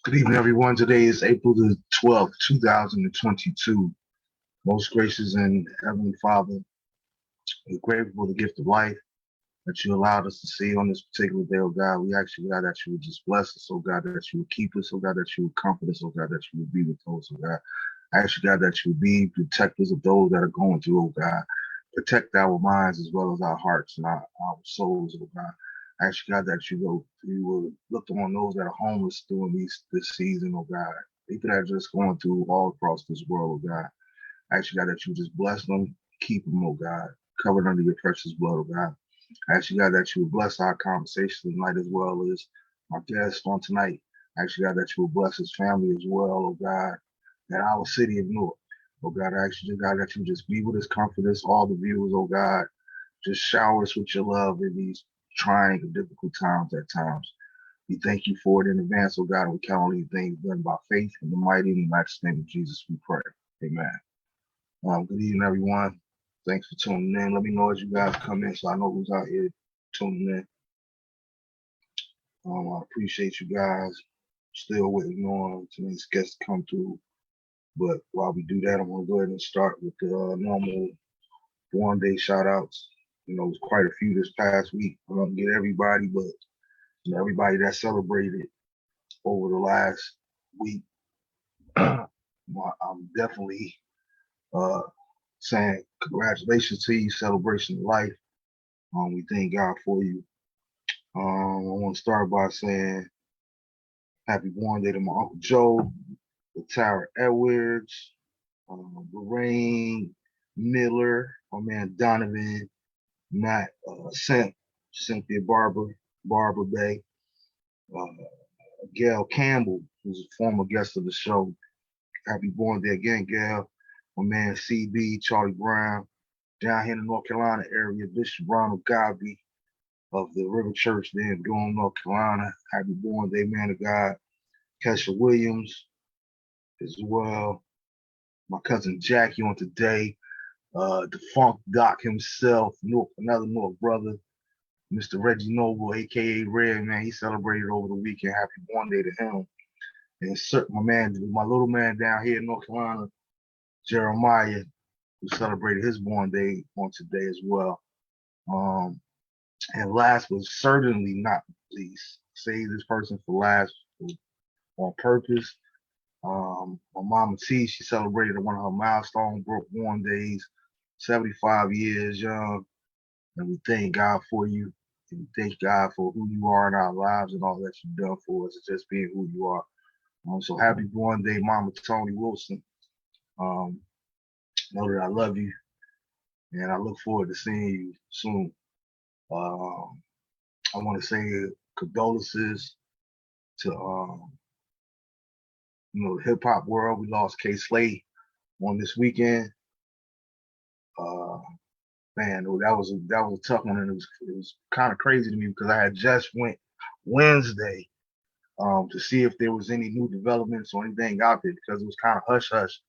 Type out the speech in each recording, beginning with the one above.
Good evening, everyone. Today is April the 12th, 2022. Most gracious and Heavenly Father, we're grateful for the gift of life that you allowed us to see on this particular day, oh God. We ask you, God, that you would just bless us, oh God, that you would keep us, oh God, that you would comfort us, oh God, that you would be with us, oh God. I ask you, God, that you would be protectors of those that are going through, oh God. Protect our minds as well as our hearts and our souls, oh God. I ask you, God, that you will look on those that are homeless during this season, oh God. People that are just going through all across this world, oh God. I ask you, God, that you just bless them, keep them, oh God. Covered under your precious blood, oh God. I ask you, God, that you would bless our conversation tonight as well as our guest on tonight. I ask you, God, that you would bless his family as well, oh God, and our city of Newark. Oh God, I ask you, God, that you just be with us, comfort us, all the viewers, oh God. Just shower us with your love in these trying and difficult times at times. We thank you for it in advance, oh God, and we count on these things done by faith in the mighty and matchless name of Jesus we pray. Amen. Good evening, everyone. Thanks for tuning in. Let me know as you guys come in so I know who's out here tuning in. I appreciate you guys. Still waiting on tonight's guest to come through. But while we do that, I'm going to go ahead and start with the normal one-day shout-outs. You know, there's quite a few this past week. I'm going to get everybody, but everybody that celebrated over the last week, I'm definitely saying congratulations to you, celebration of life. We thank God for you. I want to start by saying happy born day to my Uncle Joe, Tara Edwards, Lorraine Miller, my man Donovan, Matt Cynthia Barbara Bay, Gail Campbell, who's a former guest of the show. Happy born day again, Gail. My man CB, Charlie Brown, down here in the North Carolina area, Bishop Ronald Godby of the River Church there in Durham, North Carolina. Happy born day, man of God. Kesha Williams as well. My cousin Jackie on today. The Funk Doc himself, another North brother, Mr. Reggie Noble, aka Red, man. He celebrated over the weekend. Happy born day to him. And my little man down here in North Carolina, Jeremiah, who celebrated his born day on today as well. And last but certainly not least, save this person for last on purpose. My mama T, she celebrated one of her milestone born days, 75 years young. And we thank God for you. And we thank God for who you are in our lives and all that you've done for us, and just being who you are. So happy born day, Mama Tony Wilson. Know that I love you, and I look forward to seeing you soon. I want to say condolences to the hip hop world. We lost K Slade on this weekend. Man, that was a tough one, and it was kind of crazy to me because I had just went Wednesday to see if there was any new developments or anything out there, because it was kind of hush hush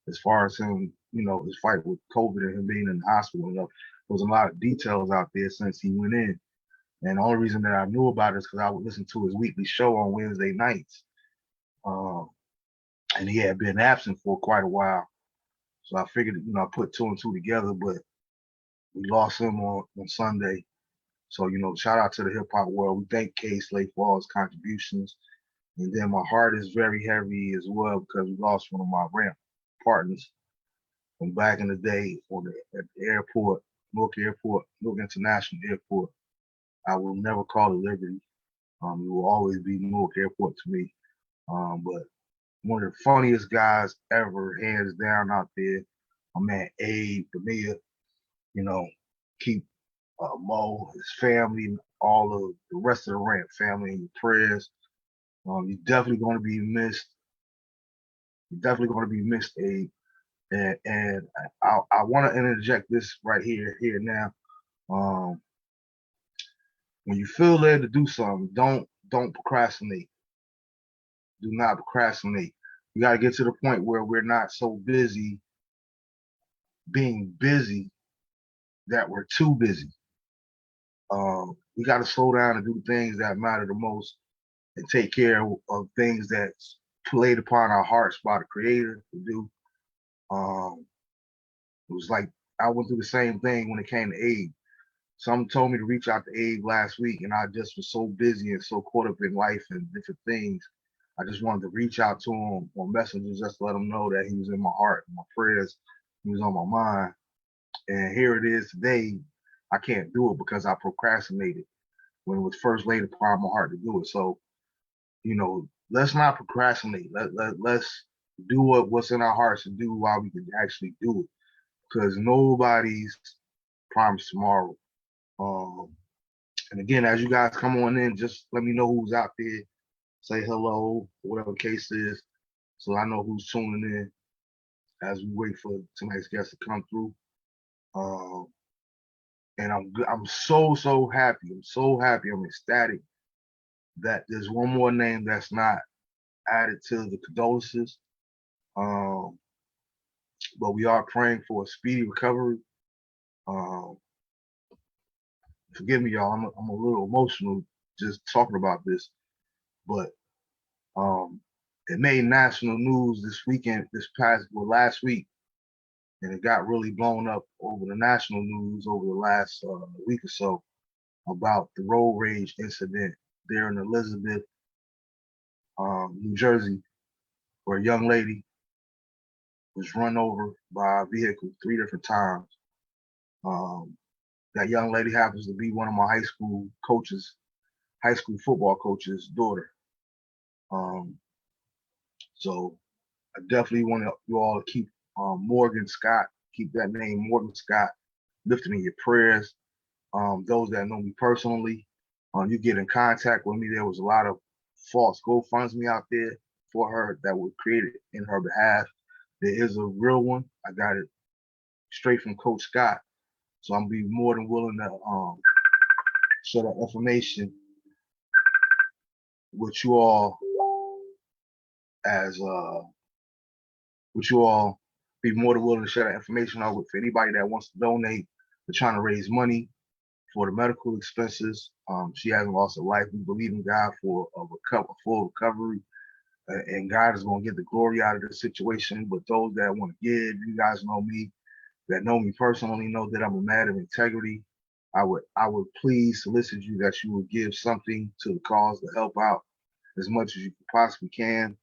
as far as him, his fight with COVID and him being in the hospital. There was a lot of details out there since he went in. And the only reason that I knew about it is because I would listen to his weekly show on Wednesday nights. And he had been absent for quite a while. So I figured, I put two and two together, but we lost him on Sunday. So, shout out to the hip hop world. We thank K Slade for all his contributions. And then my heart is very heavy as well because we lost one of my ramp partners from back in the day at the airport, Newark International Airport. I will never call it Liberty. It will always be Newark Airport to me. But one of the funniest guys ever, hands down out there, my man Abe, Bonilla, keep Mo, his family, all of the rest of the ramp family in your prayers. You're definitely going to be missed. You're definitely going to be missed, Abe. And I want to interject this right here now. When you feel led to do something, don't procrastinate. Do not procrastinate. We got to get to the point where we're not so busy being busy that we're too busy. We got to slow down and do things that matter the most. and take care of things that's played upon our hearts by the Creator to do. It was like I went through the same thing when it came to Abe. Some told me to reach out to Abe last week, and I just was so busy and so caught up in life and different things. I just wanted to reach out to him on Messenger just to let him know that he was in my heart, my prayers, he was on my mind. And here it is today. I can't do it because I procrastinated when it was first laid upon my heart to do it. So, let's not procrastinate. Let's do what's in our hearts to do while we can actually do it, because nobody's promised tomorrow. And again, as you guys come on in, just let me know who's out there. Say hello, whatever the case is, so I know who's tuning in as we wait for tonight's guest to come through. And I'm so happy. I'm so happy. I'm ecstatic that there's one more name that's not added to the condolences. But we are praying for a speedy recovery. Forgive me, y'all. I'm a little emotional just talking about this, but it made national news last week, and it got really blown up over the national news over the last week or so about the road rage incident there in Elizabeth, New Jersey, where a young lady was run over by a vehicle 3 different times. That young lady happens to be one of my high school football coach's daughter. So I definitely want you all to keep Morgan Scott, keep that name Morgan Scott lifted in your prayers. Those that know me personally, you get in contact with me. There was a lot of false GoFundMe out there for her that were created in her behalf. There is a real one. I got it straight from Coach Scott. So I'm be more than willing to share that information with you all be more than willing to share that information out with anybody that wants to donate. We're trying to raise money for the medical expenses. She hasn't lost her life. We believe in God for a full recovery, and God is going to get the glory out of this situation. But those that want to give, you guys know me, that know me personally, know that I'm a man of integrity. I would please solicit you that you would give something to the cause to help out as much as you possibly can.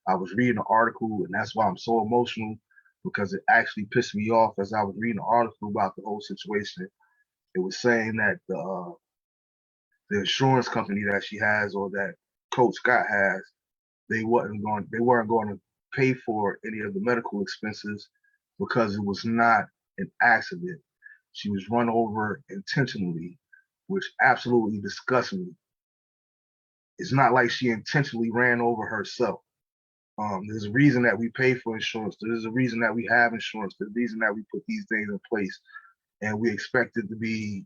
I was reading an article, and that's why I'm so emotional, because it actually pissed me off as I was reading an article about the whole situation. It was saying that the insurance company that she has, or that Coach Scott has, they weren't going to pay for any of the medical expenses because it was not an accident. She was run over intentionally, which absolutely disgusts me. It's not like she intentionally ran over herself. There's a reason that we pay for insurance. There's a reason that we have insurance. There's a reason that we put these things in place, and we expect it to be,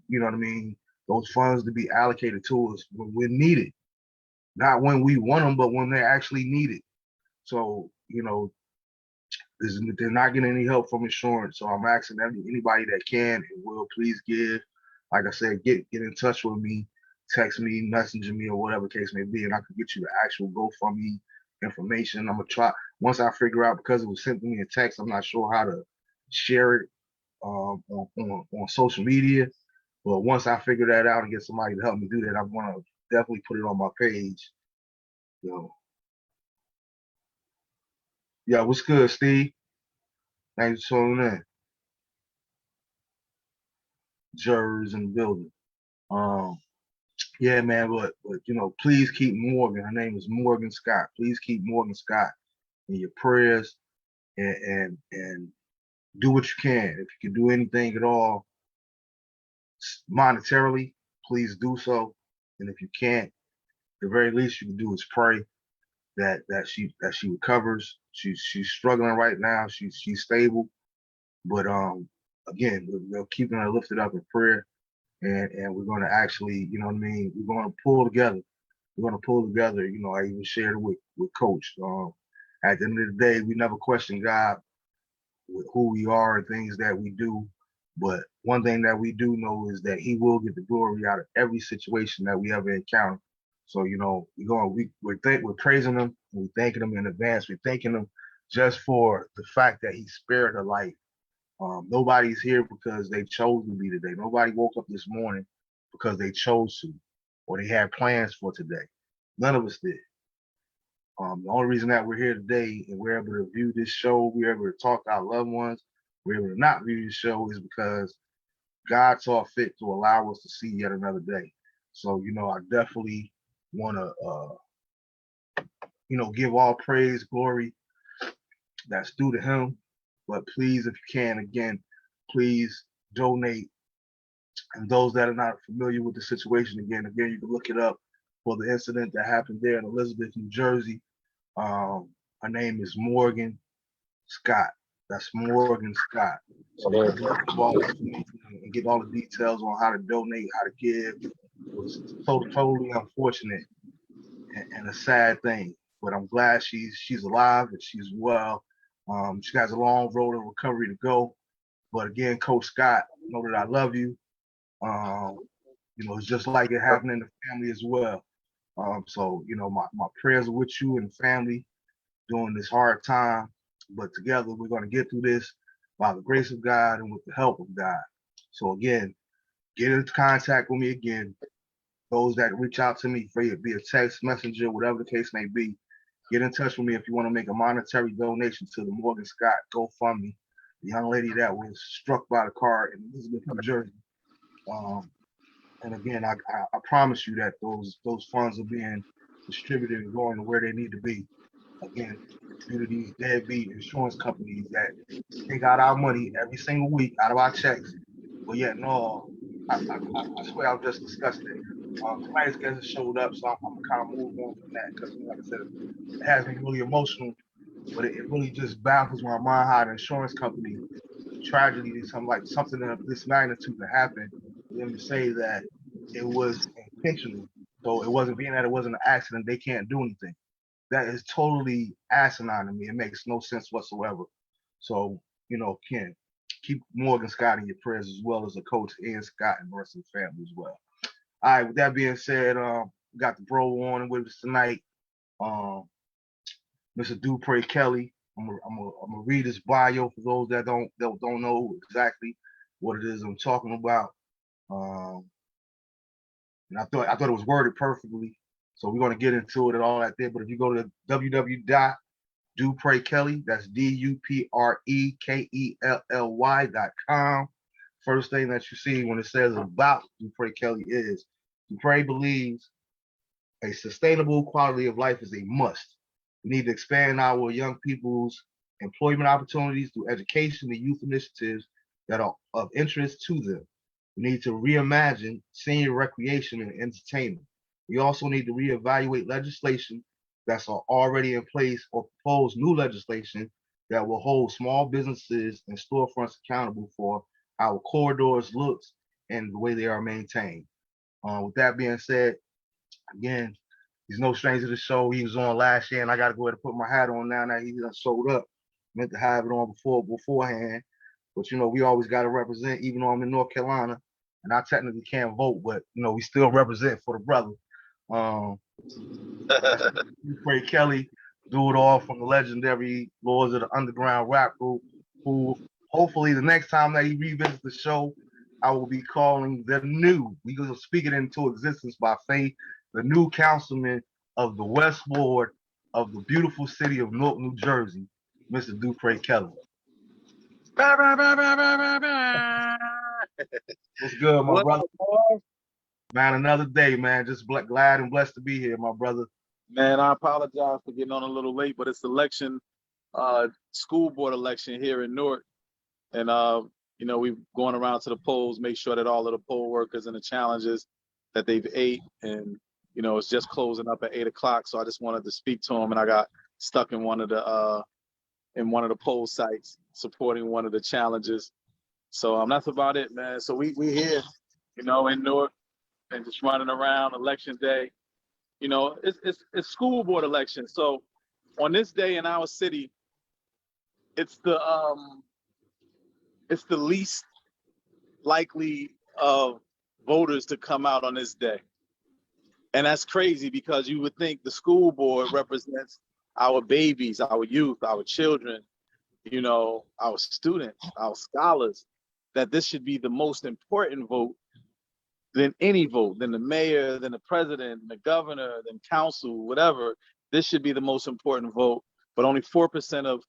those funds to be allocated to us when we're needed, not when we want them, but when they're actually needed. So, they're not getting any help from insurance. So I'm asking anybody that can and will, please give. Like I said, get in touch with me, text me, messenger me, or whatever case may be, and I can get you the actual GoFundMe information. I'm gonna try, once I figure out, because it was sent to me in text, I'm not sure how to share it on social media. But once I figure that out and get somebody to help me do that, I'm gonna definitely put it on my page. Yeah, what's good, Steve? Thanks for tuning in. Jurors in the building. Yeah, man, but please keep Morgan. Her name is Morgan Scott. Please keep Morgan Scott in your prayers, and do what you can. If you can do anything at all monetarily, please do so. And if you can't, the very least you can do is pray that she recovers. She's struggling right now. She's stable, but again, we're keeping her lifted up in prayer, and we're going to actually, we're going to pull together. We're going to pull together. I even shared it with Coach. At the end of the day, we never question God with who we are and things that we do. But one thing that we do know is that He will get the glory out of every situation that we ever encounter. So, we're praising him, and we're thanking him in advance. We're thanking him just for the fact that he spared a life. Nobody's here because they chose to be today. Nobody woke up this morning because they chose to, or they had plans for today. None of us did. The only reason that we're here today and we're able to view this show, we're able to talk to our loved ones, we're able to not view this show is because God saw fit to allow us to see yet another day. So, I definitely want to, give all praise, glory that's due to him. But please, if you can, again, please donate. And those that are not familiar with the situation, again, you can look it up for the incident that happened there in Elizabeth, New Jersey. Her name is Morgan Scott. That's Morgan Scott. So you can look up all the information and get all the details on how to donate, how to give. It was totally unfortunate and a sad thing. But I'm glad she's alive and she's well. She has a long road of recovery to go. But again, Coach Scott, know that I love you. It's just like it happened in the family as well. So, my prayers are with you and family during this hard time. But together, we're going to get through this by the grace of God and with the help of God. So, again, get into contact with me again. Those that reach out to me, be a text, messenger, whatever the case may be, get in touch with me if you want to make a monetary donation to the Morgan Scott GoFundMe, the young lady that was struck by the car in Elizabeth, New Jersey. And again, I promise you that those funds are being distributed and going to where they need to be. Again, due to these deadbeat insurance companies that take out our money every single week out of our checks, but yet no, I swear I'm just disgusted. Tonight's guest showed up, so I'm kind of moving on from that because, like I said, it has me really emotional, but it really just baffles my mind how the insurance company tragedy, something of this magnitude to happen, for them to say that it was intentional. So it wasn't being that it wasn't an accident, they can't do anything. That is totally asinine to me. It makes no sense whatsoever. So, Ken, keep Morgan Scott in your prayers as well as the coach Ian Scott and the rest of the family as well. All right, with that being said, we got the bro on with us tonight. Mr. Dupre Kelly. I'm gonna read his bio for those that don't know exactly what it is I'm talking about. And I thought it was worded perfectly. So we're gonna get into it and all that there. But if you go to www.duprekelly, that's DUPREKELLY.com. First thing that you see when it says about Dupre Kelly is Dupre believes a sustainable quality of life is a must. We need to expand our young people's employment opportunities through education and youth initiatives that are of interest to them. We need to reimagine senior recreation and entertainment. We also need to reevaluate legislation that's already in place or propose new legislation that will hold small businesses and storefronts accountable for our corridors' looks and the way they are maintained. With that being said, again, he's no stranger to the show. He was on last year, and I got to go ahead and put my hat on now. Now he done showed up. Meant to have it on beforehand, but we always got to represent. Even though I'm in North Carolina, and I technically can't vote, but we still represent for the brother. Dupre Kelly, do it all from the legendary Lords of the Underground rap group, who hopefully the next time that he revisits the show, I will be calling the new. We will speak it into existence by faith. The new councilman of the West Ward of the beautiful city of Newark, New Jersey, Mr. Dupre Kelly. What's good, my brother? Man, another day, man. Just glad and blessed to be here, my brother. Man, I apologize for getting on a little late, but it's election, school board election here in Newark. And, we've gone around to the polls, make sure that all of the poll workers and the challenges that they've ate. And, it's just closing up at 8 o'clock. So I just wanted to speak to them. And I got stuck in one of the poll sites supporting one of the challenges. So that's about it, man. So we here, in Newark and just running around election day. It's school board election. So on this day in our city, it's the least likely of voters to come out on this day. And that's crazy because you would think the school board represents our babies, our youth, our children, you know, our students, our scholars, that this should be the most important vote than any vote, than the mayor, than the president, than the governor, than council, whatever. This should be the most important vote, but only 4% of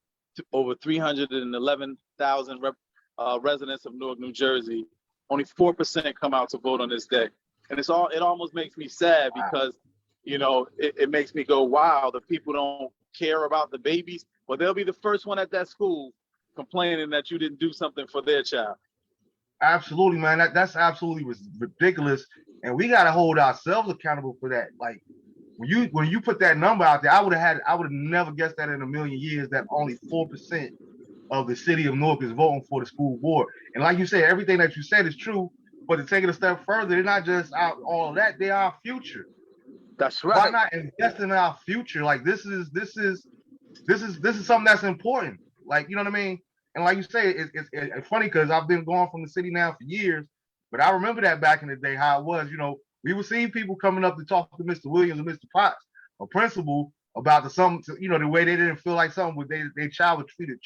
over 311,000 residents of Newark, New Jersey, only 4% come out to vote on this day. And it almost makes me sad because, you know, it makes me go, wow, the people don't care about the babies, but they'll be the first one at that school complaining that you didn't do something for their child. Absolutely, man. That's absolutely ridiculous, and we got to hold ourselves accountable for that. Like when you put that number out there, I would have never guessed that in a million years that only 4% of the city of Newark is voting for the school board. And like you said, everything that you said is true. But to take it a step further, they're not just out all of that; they are our future. That's right. Why not invest in our future? Like this is something that's important. Like, you know what I mean? And like you say, it's funny because I've been gone from the city now for years, but I remember that back in the day how it was. You know, we would see people coming up to talk to Mr. Williams and Mr. Potts, a principal, about the way they didn't feel like something with their child was treated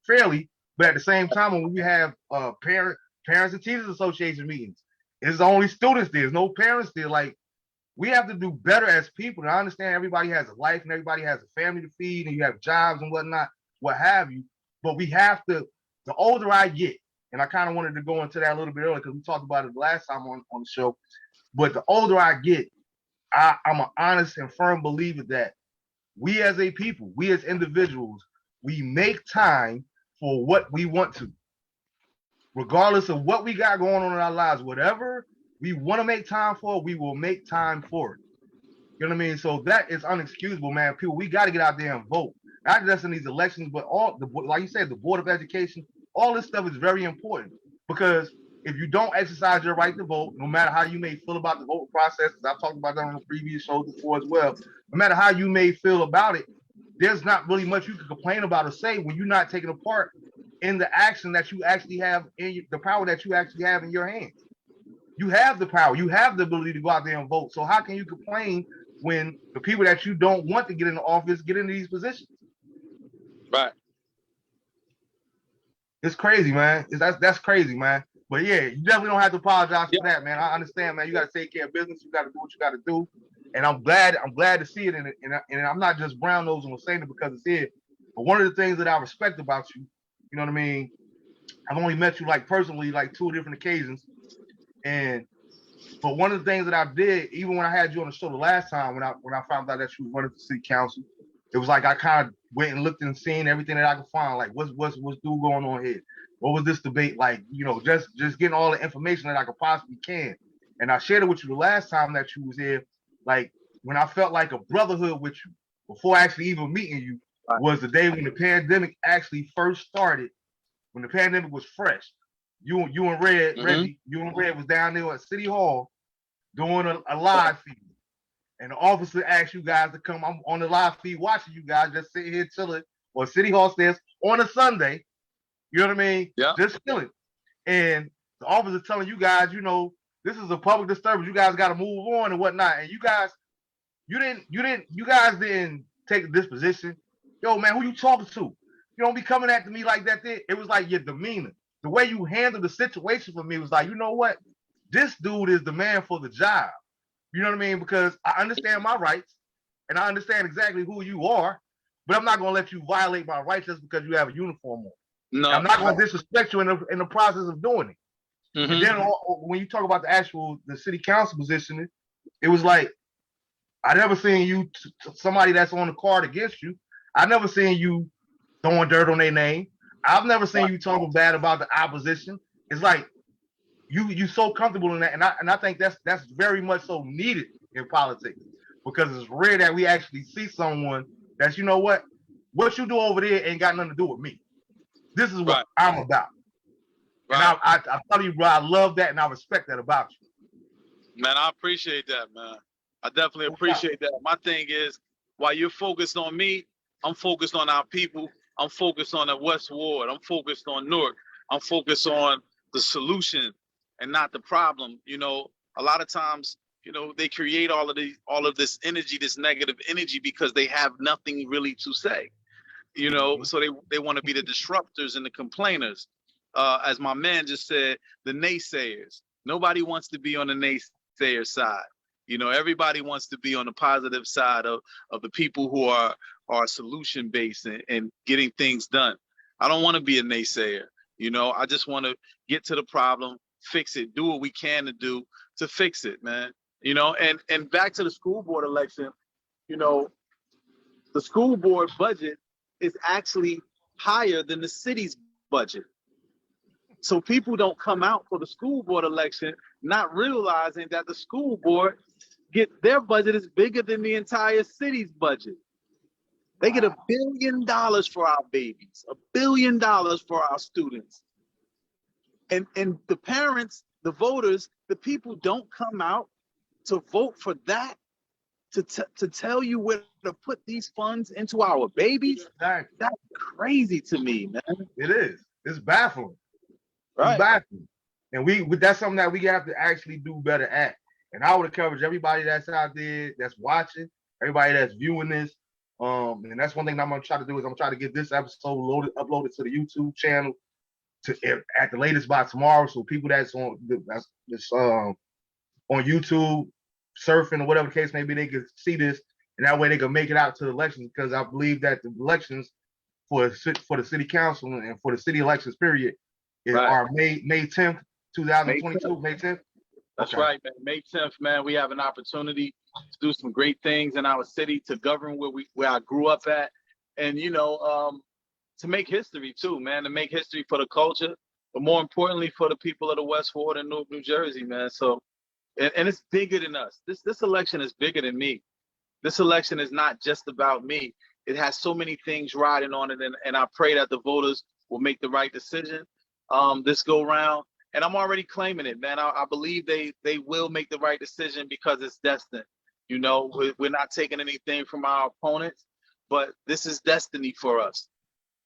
fairly. But at the same time, when we have parents and teachers association meetings, it's only students there, there's no parents there. Like, we have to do better as people. And I understand everybody has a life and everybody has a family to feed and you have jobs and whatnot, what have you. But we have to, the older I get, and I kind of wanted to go into that a little bit earlier because we talked about it the last time on the show, but the older I get, I'm an honest and firm believer that we as a people, we as individuals, we make time for what we want to. Regardless of what we got going on in our lives, whatever we want to make time for, we will make time for it. You know what I mean? So that is unexcusable, man. People, we got to get out there and vote. Not just in these elections, but like you said, the Board of Education, all this stuff is very important because if you don't exercise your right to vote, no matter how you may feel about the voting process, as I've talked about that on the previous show before as well, no matter how you may feel about it, there's not really much you can complain about or say when you're not taking a part in the action that you actually have, in the power that you actually have in your hands. You have the power. You have the ability to go out there and vote. So how can you complain when the people that you don't want to get into office get into these positions? Right. It's crazy, man. That's crazy, man. But yeah, you definitely don't have to apologize for that, man. I understand, man. You got to take care of business. You got to do what you got to do. And I'm glad to see it. And I'm not just brown nosing or saying it because it's here. But one of the things that I respect about you, you know what I mean? I've only met you like personally, like 2 different occasions. But one of the things that I did, even when I had you on the show the last time, when I found out that you were running for city council, it was like I kind of went and looked and seen everything that I could find. Like, what's dude going on here? What was this debate like? You know, just getting all the information that I could possibly can. And I shared it with you the last time that you was here. Like, when I felt like a brotherhood with you before actually even meeting you was the day when the pandemic actually first started. When the pandemic was fresh. You and Red, Reggie, you and Red was down there at City Hall doing a live feed. And the officer asked you guys to come. I'm on the live feed watching you guys just sitting here chilling on City Hall stairs on a Sunday. You know what I mean? Yeah. Just chilling. And the officer telling you guys, you know, this is a public disturbance. You guys got to move on and whatnot. And you guys didn't take this position. Yo, man, who you talking to? You don't be coming at me like that. It was like your demeanor. The way you handled the situation for me was like, you know what? This dude is the man for the job. You know what I mean? Because I understand my rights and I understand exactly who you are, but I'm not going to let you violate my rights just because you have a uniform on. No. I'm not going to disrespect you in the process of doing it. Mm-hmm. And then when you talk about the city council position, it was like, I never seen you, somebody that's on the card against you. I never seen you throwing dirt on their name. I've never seen you talking bad about the opposition. It's like you so comfortable in that, and I think that's very much so needed in politics because it's rare that we actually see someone that's, you know what you do over there ain't got nothing to do with me. This is what I'm about. Right. And I tell you, bro, I love that and I respect that about you. Man, I appreciate that, man. I definitely appreciate that. My thing is, while you're focused on me, I'm focused on our people. I'm focused on the West Ward. I'm focused on Newark. I'm focused on the solution and not the problem. You know, a lot of times they create all of this energy, this negative energy, because they have nothing really to say. So they want to be the disruptors and the complainers. As my man just said, the naysayers. Nobody wants to be on the naysayer side. Everybody wants to be on the positive side of the people who are solution based and getting things done. I don't want to be a naysayer. I just want to get to the problem, fix it, do what we can to fix it, man. And back to the school board election, the school board budget is actually higher than the city's budget. So people don't come out for the school board election not realizing that the school board their budget is bigger than the entire city's budget. They get $1 billion for our babies, $1 billion for our students. And the parents, the voters, the people don't come out to vote for that, to tell you where to put these funds into our babies. Exactly. That's crazy to me, man. It is. It's baffling. Right. It's baffling. And that's something that we have to actually do better at. And I would encourage everybody that's out there, that's watching, everybody that's viewing this. And that's one thing I'm gonna try to do is I'm gonna try to get this episode uploaded to the YouTube channel at the latest by tomorrow. So people that's on YouTube, surfing or whatever the case may be, they can see this, and that way they can make it out to the elections. Because I believe that the elections for the city council and for the city elections period are May 10th, 2022. May 10th. That's right, man. May 10th, man. We have an opportunity to do some great things in our city, to govern where I grew up at, and to make history too, man. To make history for the culture, but more importantly for the people of the West Ward and Newark, New Jersey, man. So, and it's bigger than us. This election is bigger than me. This election is not just about me. It has so many things riding on it, and I pray that the voters will make the right decision this go round. And I'm already claiming it, man. I believe they will make the right decision because it's destined. We're not taking anything from our opponents, but this is destiny for us.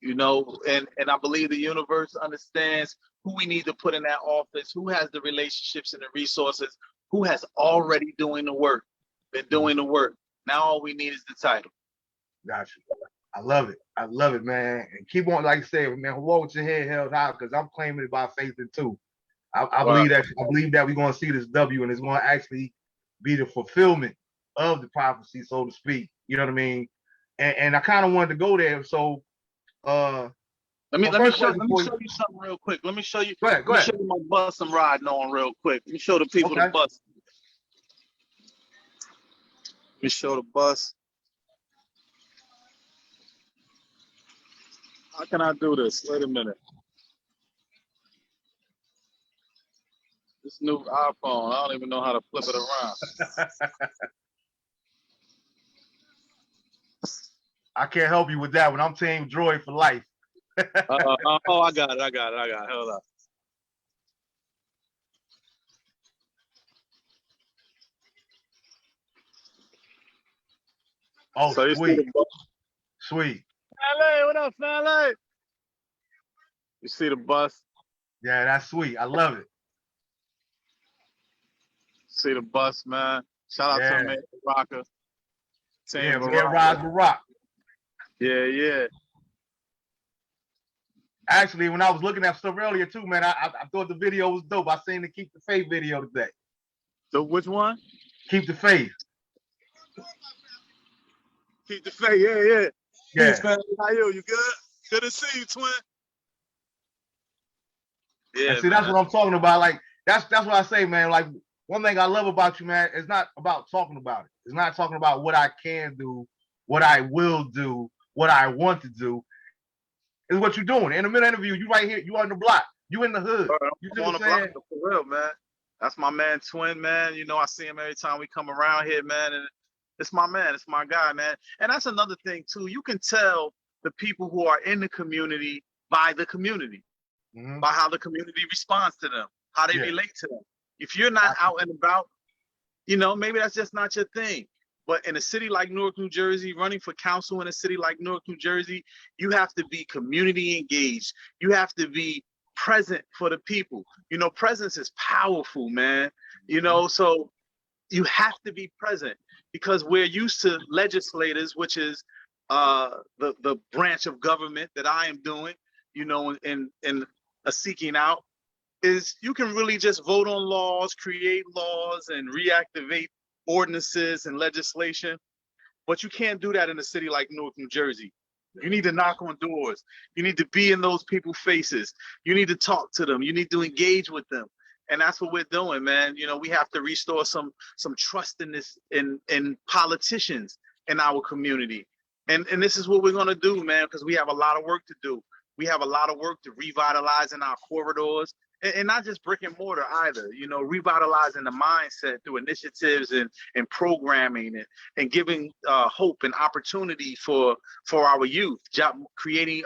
And I believe the universe understands who we need to put in that office, who has the relationships and the resources, who has already been doing the work. Now all we need is the title. Gotcha. I love it, man. And keep on, like I said, man, walk with your head held high, because I'm claiming it by faith too. I believe that we're going to see this W, and it's going to actually be the fulfillment of the prophecy, so to speak. You know what I mean? And I kind of wanted to go there. So let me show you something real quick. Let me show you. Go ahead. Show you my bus I'm riding on real quick. Let me show the people the bus. Let me show the bus. How can I do this? Wait a minute. This new iPhone, I don't even know how to flip it around. I can't help you with that one. I'm Team Droid for life. Oh, I got it. Hold up. Oh, so sweet. Family, what up, family? You see the bus? Yeah, that's sweet. I love it. See the bus, man. Shout out to man Rocker. Yeah, man, Rise the Rock. Yeah. Actually, when I was looking at stuff earlier too, man, I thought the video was dope. I seen the Keep the Faith video today. So which one? Keep the Faith. Keep the Faith, yeah. Yeah. Peace, man. How you good? Good to see you, twin. Yeah. See, that's what I'm talking about. Like, that's what I say, man. Like, one thing I love about you, man, it's not about talking about it. It's not talking about what I can do, what I will do, what I want to do. It's what you're doing. In the middle interview, you right here, you on the block, you in the hood. I'm on the block for real, man. That's my man, Twin, man. I see him every time we come around here, man. And it's my man. It's my guy, man. And that's another thing, too. You can tell the people who are in the community by the community, by how the community responds to them, how they relate to them. If you're not out and about, maybe that's just not your thing. But in a city like Newark, New Jersey, running for council in a city like Newark, New Jersey, you have to be community engaged. You have to be present for the people. Presence is powerful, man. So you have to be present because we're used to legislators, which is the branch of government that I am doing, you know, in seeking out, is you can really just vote on laws, create laws, and reactivate ordinances and legislation. But you can't do that in a city like Newark, New Jersey. You need to knock on doors. You need to be in those people's faces. You need to talk to them. You need to engage with them. And that's what we're doing, man. You know, we have to restore some trust in this in politicians in our community. And this is what we're gonna do, man, because we have a lot of work to do. We have a lot of work to revitalize in our corridors. And not just brick and mortar either, you know, revitalizing the mindset through initiatives and programming and giving hope and opportunity for our youth, creating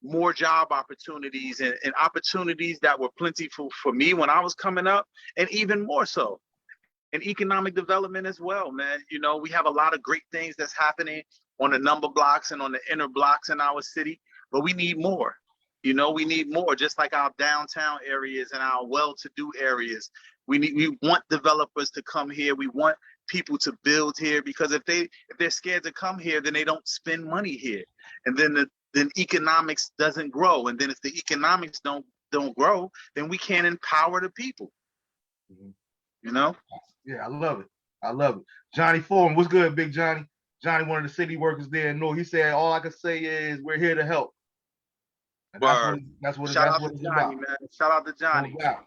more job opportunities and opportunities that were plentiful for me when I was coming up, and even more so. And economic development as well, man. You know, we have a lot of great things that's happening on the number blocks and on the inner blocks in our city, but we need more. You know, we need more, just like our downtown areas and our well-to-do areas. We want developers to come here. We want people to build here, because if they're scared to come here, then they don't spend money here. And then economics doesn't grow. And then if the economics don't grow, then we can't empower the people. Mhm. You know? Yeah, I love it. I love it. Johnny Foreman, what's good, Big Johnny? Johnny, one of the city workers there in North. He said, all I can say is we're here to help. And that's what Shout out to it's Johnny, about. man. Shout out to Johnny. No doubt.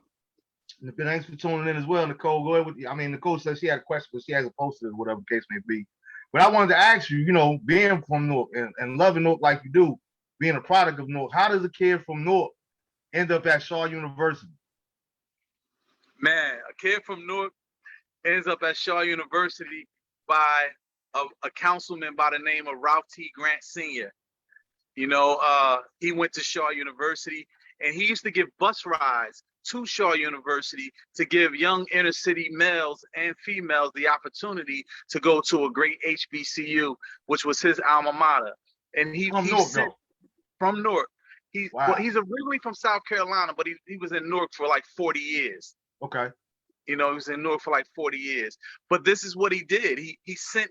And thanks for tuning in as well, Nicole. Go ahead with you. I mean, Nicole said she had a question, but she hasn't posted it, whatever the case may be. But I wanted to ask you, you know, being from Newark and loving Newark like you do, being a product of Newark, how does a kid from Newark end up at Shaw University? Man, a kid from Newark ends up at Shaw University by a councilman by the name of Ralph T. Grant Sr. You know, he went to Shaw University, and he used to give bus rides to Shaw University to give young inner city males and females the opportunity to go to a great HBCU, which was his alma mater. And he's from Newark. Well, he's originally from South Carolina, but he was in Newark for like 40 years. Okay. You know, he was in Newark for like 40 years. But this is what he did. He sent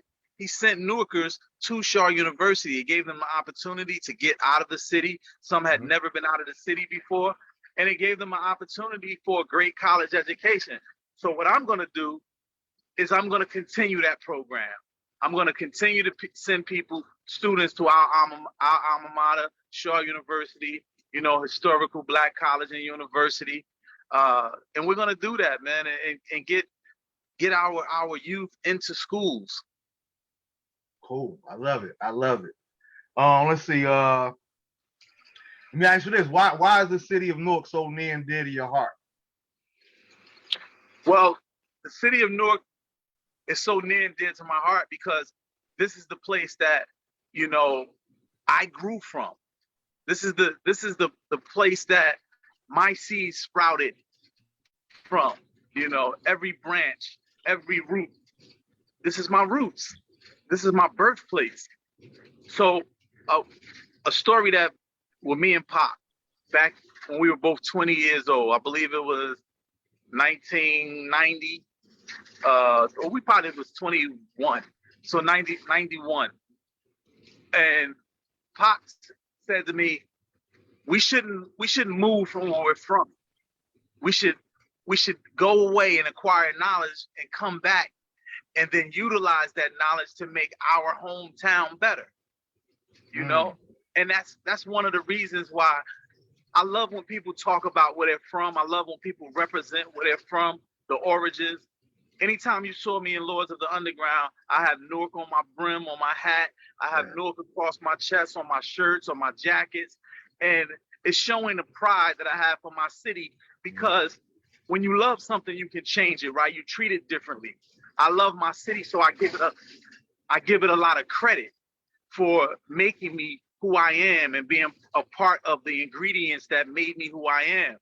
Newarkers to Shaw University. He gave them an opportunity to get out of the city. Some had never been out of the city before, and it gave them an opportunity for a great college education. So what I'm going to do is I'm going to continue that program. I'm going to continue to send students to our alma mater, Shaw University, you know, historical Black college and university. And we're going to do that, man, and get our youth into schools. Cool. I love it. I love it. Let's see. Let me ask you this. Why is the city of Newark so near and dear to your heart? Well, the city of Newark is so near and dear to my heart because this is the place that, you know, I grew from. This is the place that my seed sprouted from. You know, every branch, every root. This is my roots. This is my birthplace. So a story that with me and Pop back when we were both 20 years old, I believe it was 1990. Or we probably was 21. So 91. And Pop said to me, we shouldn't move from where we're from. We should go away and acquire knowledge and come back and then utilize that knowledge to make our hometown better. You know? And that's one of the reasons why I love when people talk about where they're from. I love when people represent where they're from, the origins. Anytime you saw me in Lords of the Underground, I have Newark on my brim, on my hat. I have Newark across my chest, on my shirts, on my jackets. And it's showing the pride that I have for my city, because when you love something, you can change it, right? You treat it differently. I love my city, so I give it a lot of credit for making me who I am and being a part of the ingredients that made me who I am.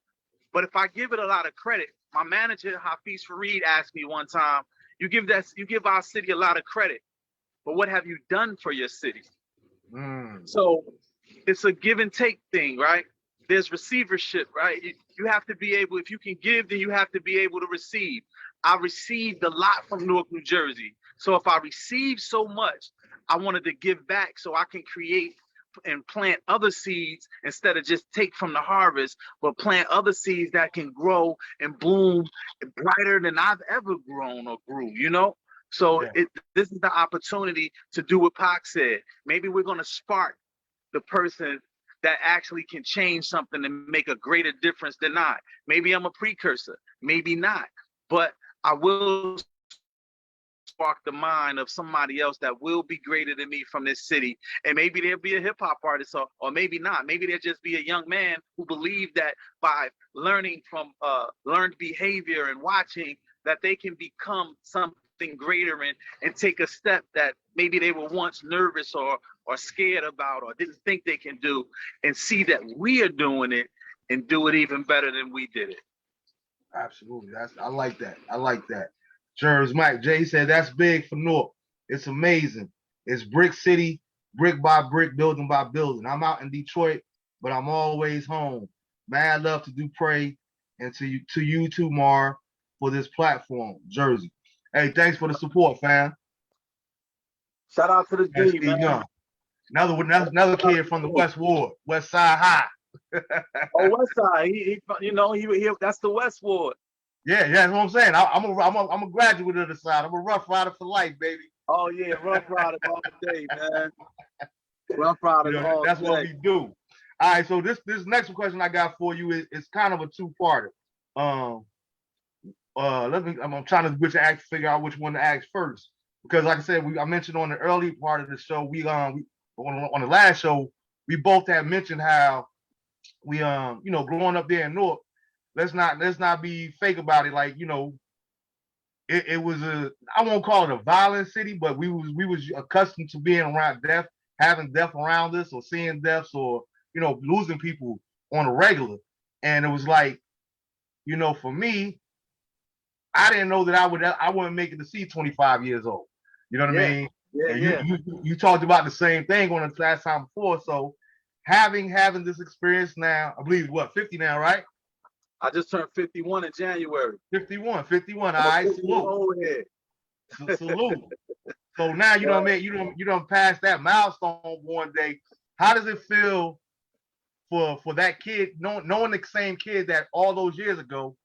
But if I give it a lot of credit, my manager, Hafiz Fareed, asked me one time, you give our city a lot of credit, but what have you done for your city? So it's a give and take thing, right? There's receivership, right? You have to be able, if you can give, then you have to be able to receive. I received a lot from Newark, New Jersey. So if I received so much, I wanted to give back so I can create and plant other seeds instead of just take from the harvest, but plant other seeds that can grow and bloom brighter than I've ever grown or grew, you know? So this is the opportunity to do what Pac said. Maybe we're going to spark the person that actually can change something and make a greater difference than I. Maybe I'm a precursor, maybe not, but I will spark the mind of somebody else that will be greater than me from this city. And maybe there'll be a hip hop artist, or maybe not. Maybe there'll just be a young man who believes that by learning from learned behavior and watching, that they can become something greater and take a step that maybe they were once nervous or scared about or didn't think they can do, and see that we are doing it and do it even better than we did it. Absolutely. I like that. I like that. Jerz Mike Jay said that's big for Newark. It's amazing. It's brick city, brick by brick, building by building. I'm out in Detroit, but I'm always home. Mad love to Dupre and to you too, Mar, for this platform. Jersey. Hey, thanks for the support, fam. Shout out to the G, man. Young. Another kid from the West Ward, West Side High. Oh, West Side. He that's the West Ward. Yeah, that's what I'm saying. I'm a graduate of the side. I'm a rough rider for life, baby. Oh yeah, rough rider all day, man. Rough rider all that's day. what we do. All right, so this next question I got for you is kind of a two-parter. I'm trying to figure out which one to ask first, because like I said, I mentioned on the early part of the show, we on the last show, we both had mentioned how we growing up there in Newark, let's not be fake about it. Like, it was I won't call it a violent city, but we was accustomed to being around death, having death around us, or seeing deaths, or losing people on a regular. And it was like, for me, I didn't know that I wouldn't make it to see 25 years old. You know what I mean? Yeah, and you talked about the same thing on the last time before. So having this experience now, I believe 50 now, right? I just turned 51 in January. 51. All right, salute. Salute. So now you don't pass that milestone one day. How does it feel for that kid, knowing the same kid that all those years ago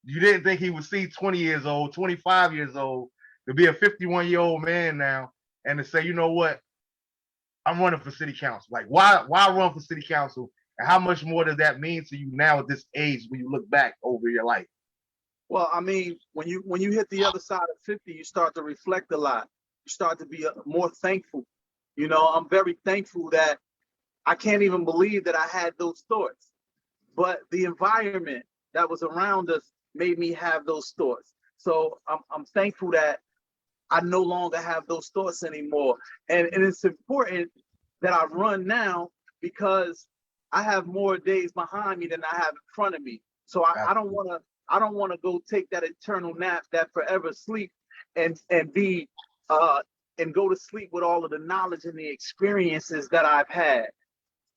you didn't think he would see 20 years old, 25 years old, to be a 51-year-old man now, and to say, you know what, I'm running for city council. Like, why run for city council? And how much more does that mean to you now at this age when you look back over your life? Well, I mean, when you hit the other side of 50, you start to reflect a lot. You start to be more thankful. I'm very thankful that I can't even believe that I had those thoughts. But the environment that was around us made me have those thoughts. So I'm thankful that I no longer have those thoughts anymore. And it's important that I run now, because I have more days behind me than I have in front of me. So I don't want to go take that eternal nap, that forever sleep, and be and go to sleep with all of the knowledge and the experiences that I've had.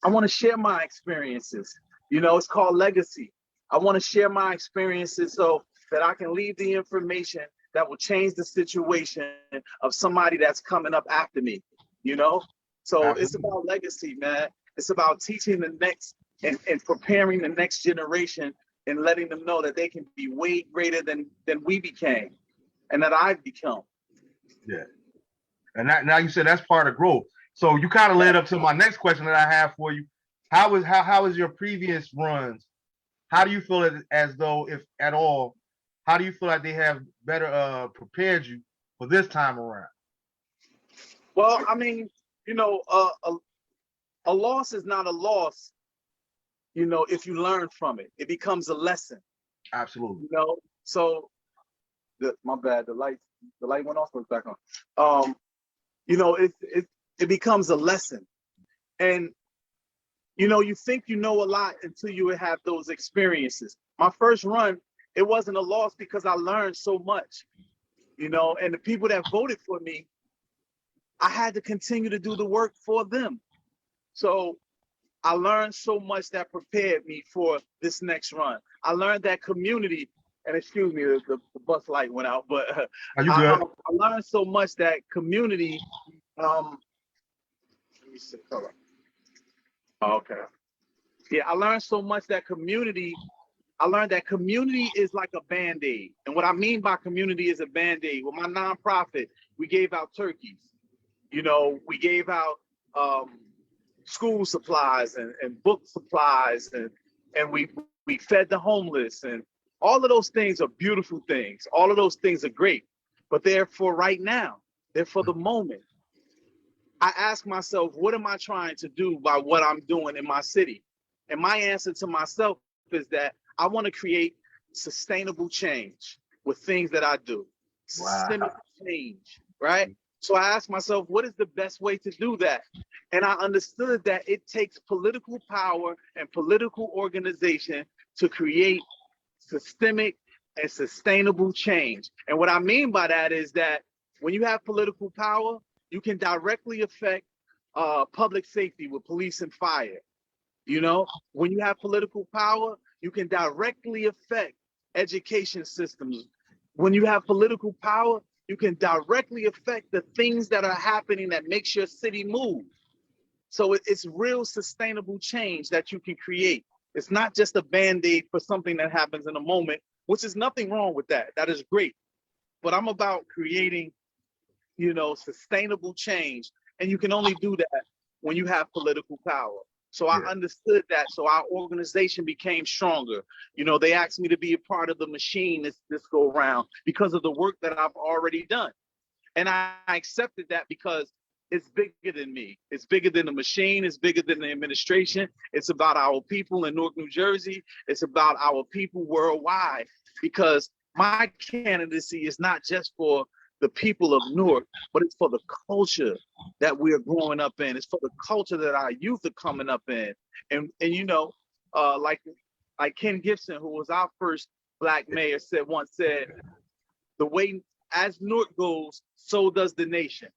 I want to share my experiences. It's called legacy. I want to share my experiences so that I can leave the information that will change the situation of somebody that's coming up after me, So It's about legacy, man. It's about teaching the next and preparing the next generation and letting them know that they can be way greater than we became and that I've become. Yeah. And now you said that's part of growth. So you kind of led up to my next question that I have for you. How is your previous runs? How do you feel as though, if at all, how do you feel like they have better prepared you for this time around? Well, I mean, a loss is not a loss, if you learn from it. It becomes a lesson. Absolutely. So my bad, the light went off, but back on. It becomes a lesson. And you think you know a lot until you have those experiences. My first run, it wasn't a loss because I learned so much, and the people that voted for me, I had to continue to do the work for them. So I learned so much that prepared me for this next run. I learned that community, And excuse me, the bus light went out, but Are you good? I learned so much that community. Let me see. Hold on. Oh, okay. Yeah, I learned so much that community. I learned that community is like a Band-Aid. And what I mean by community is a Band-Aid. With my nonprofit, we gave out turkeys. You know, we gave out school supplies and book supplies, and we fed the homeless, and all of those things are beautiful things. All of those things are great, but they're for right now. They're for the moment. I ask myself, what am I trying to do by what I'm doing in my city? And my answer to myself is that I want to create sustainable change with things that I do. Systemic change, right? So I asked myself, what is the best way to do that? And I understood that it takes political power and political organization to create systemic and sustainable change. And what I mean by that is that when you have political power, you can directly affect public safety with police and fire. You know, when you have political power, you can directly affect education systems. When you have political power, you can directly affect the things that are happening that makes your city move. So it's real sustainable change that you can create. It's not just a Band-Aid for something that happens in a moment, which is nothing wrong with that. That is great. But I'm about creating, you know, sustainable change. And you can only do that when you have political power. So I understood that. So our organization became stronger. You know, they asked me to be a part of the machine this go around because of the work that I've already done. And I accepted that because it's bigger than me. It's bigger than the machine. It's bigger than the administration. It's about our people in Newark, New Jersey. It's about our people worldwide, because my candidacy is not just for the people of Newark, but it's for the culture that we're growing up in. It's for the culture that our youth are coming up in. And you know, like Ken Gibson, who was our first Black mayor, once said, the way as Newark goes, so does the nation.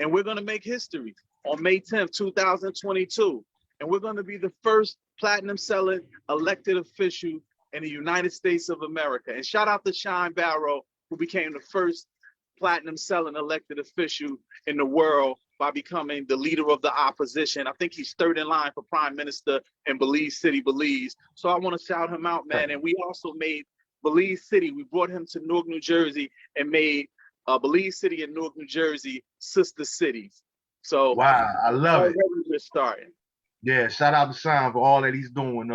And we're going to make history on May 10th, 2022. And we're going to be the first platinum selling elected official in the United States of America. And shout out to Sean Barrow, who became the first platinum selling elected official in the world by becoming the leader of the opposition. I think he's third in line for prime minister in Belize City, Belize. So I want to shout him out, man. And we also made Belize City. We brought him to Newark, New Jersey, and made Belize City and Newark, New Jersey sister cities. So wow, I love it. We're starting. Yeah, shout out to Sean for all that he's doing.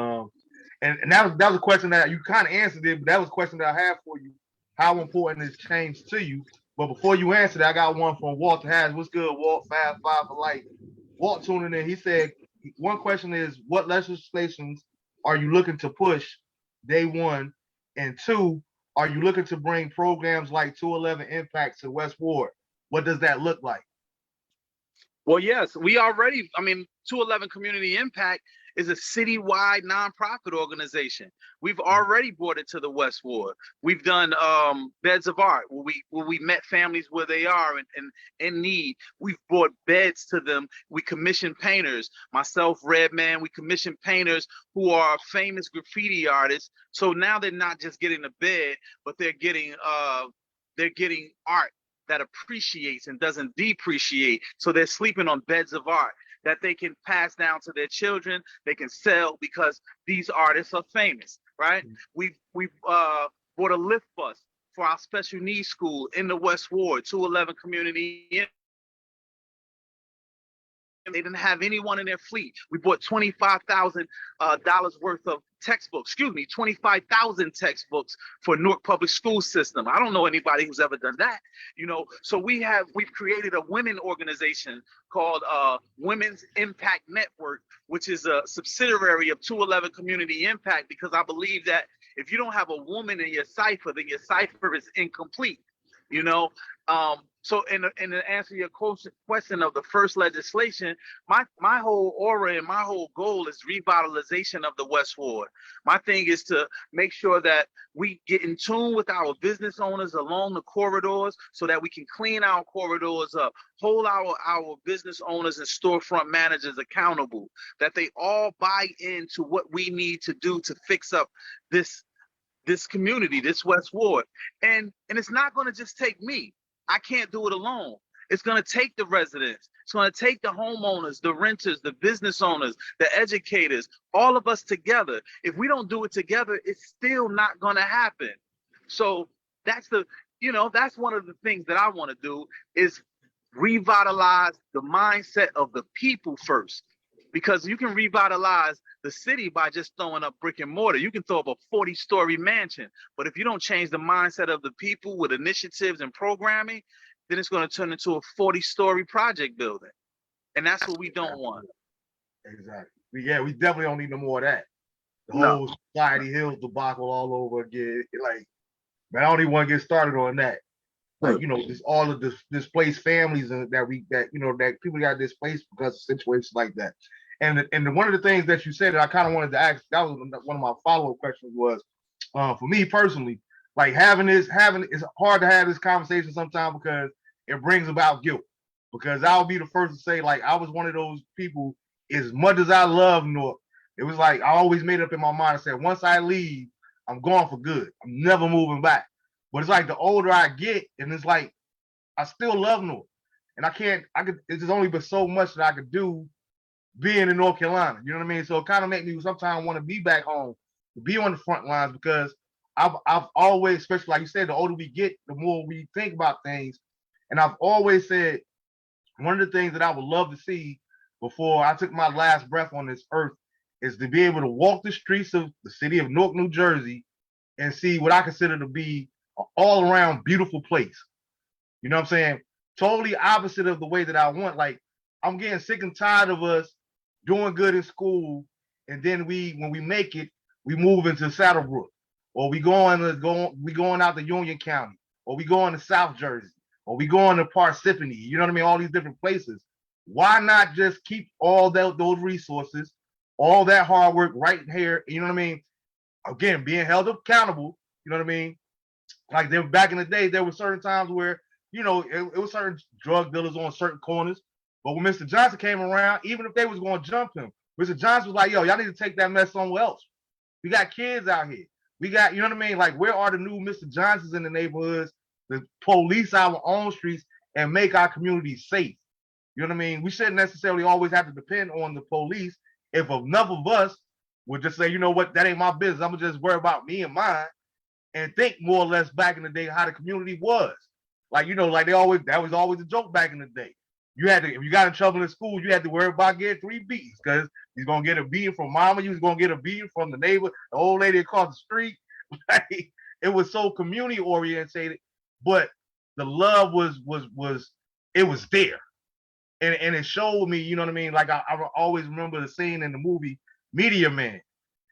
And that was a question that you kind of answered it, but that was a question that I have for you. How important is change to you? But before you answer that, I got one from Walter Harris. What's good, Walt? 5 for life. Walt tuning in. He said, one question is, what legislations are you looking to push day one? And two, are you looking to bring programs like 211 Impact to West Ward? What does that look like? Well, yes, we already, 211 Community Impact is a citywide nonprofit organization. We've already brought it to the West Ward. We've done Beds of Art, where we met families where they are and in need. We've brought beds to them. We commission painters. Myself, Redman, we commission painters who are famous graffiti artists. So now they're not just getting a bed, but they're getting art that appreciates and doesn't depreciate. So they're sleeping on beds of art that they can pass down to their children, they can sell, because these artists are famous, right? We've bought a lift bus for our special needs school in the West Ward, 211 Community. They didn't have anyone in their fleet. We bought $25,000 worth of textbooks, 25,000 textbooks for Newark Public School System. I don't know anybody who's ever done that, So we've created a women organization called Women's Impact Network, which is a subsidiary of 211 Community Impact, because I believe that if you don't have a woman in your cipher, then your cipher is incomplete, So in to answer your question of the first legislation, my whole aura and my whole goal is revitalization of the West Ward. My thing is to make sure that we get in tune with our business owners along the corridors so that we can clean our corridors up, hold our business owners and storefront managers accountable, that they all buy into what we need to do to fix up this this community, this West Ward. And it's not going to just take me. I can't do it alone. It's going to take the residents. It's going to take the homeowners, the renters, the business owners, the educators, all of us together. If we don't do it together, it's still not going to happen. So that's that's one of the things that I want to do is revitalize the mindset of the people first. Because you can revitalize the city by just throwing up brick and mortar. You can throw up a 40-story mansion, but if you don't change the mindset of the people with initiatives and programming, then it's going to turn into a 40-story project building. And that's what we don't want. Exactly. Yeah, we definitely don't need no more of that. The No. whole Society Hills debacle all over again. Like, man, I don't even want to get started on that. Like, just all of the displaced families and that people got displaced because of situations like that. And one of the things that you said that I kind of wanted to ask, that was one of my follow-up questions was, for me personally, like it's hard to have this conversation sometimes because it brings about guilt. Because I'll be the first to say, like, I was one of those people, as much as I love Newark, it was like I always made up in my mind. I said, once I leave, I'm gone for good. I'm never moving back. But it's like the older I get, and it's like I still love Newark. And it's just only been so much that I could do being in North Carolina. You know what I mean? So it kind of make me sometimes want to be back home, to be on the front lines, because I've always, especially like you said, the older we get, the more we think about things. And I've always said one of the things that I would love to see before I took my last breath on this earth is to be able to walk the streets of the city of Newark, New Jersey, and see what I consider to be an all-around beautiful place. You know what I'm saying? Totally opposite of the way that I want. Like, I'm getting sick and tired of us doing good in school, and then when we make it, we move into Saddlebrook, or we going out to Union County, or we going to South Jersey, or we going to Parsippany. You know what I mean? All these different places. Why not just keep all those resources, all that hard work right here? You know what I mean? Again, being held accountable. You know what I mean? Like, back in the day, there were certain times where it was certain drug dealers on certain corners. But when Mr. Johnson came around, even if they was going to jump him, Mr. Johnson was like, yo, y'all need to take that mess somewhere else. We got kids out here. We got, you know what I mean? Like, where are the new Mr. Johnsons in the neighborhoods to police our own streets and make our communities safe? You know what I mean? We shouldn't necessarily always have to depend on the police. If enough of us would just say, you know what, that ain't my business. I'm going to just worry about me and mine, and think more or less back in the day how the community was. Like, like that was always a joke back in the day. If you got in trouble in school, you had to worry about getting 3 beatings, because you're going to get a beating from mama, you was going to get a beating from the neighbor, the old lady across the street. Like, it was so community oriented, but the love was there. And it showed me, you know what I mean? Like, I always remember the scene in the movie Media Man.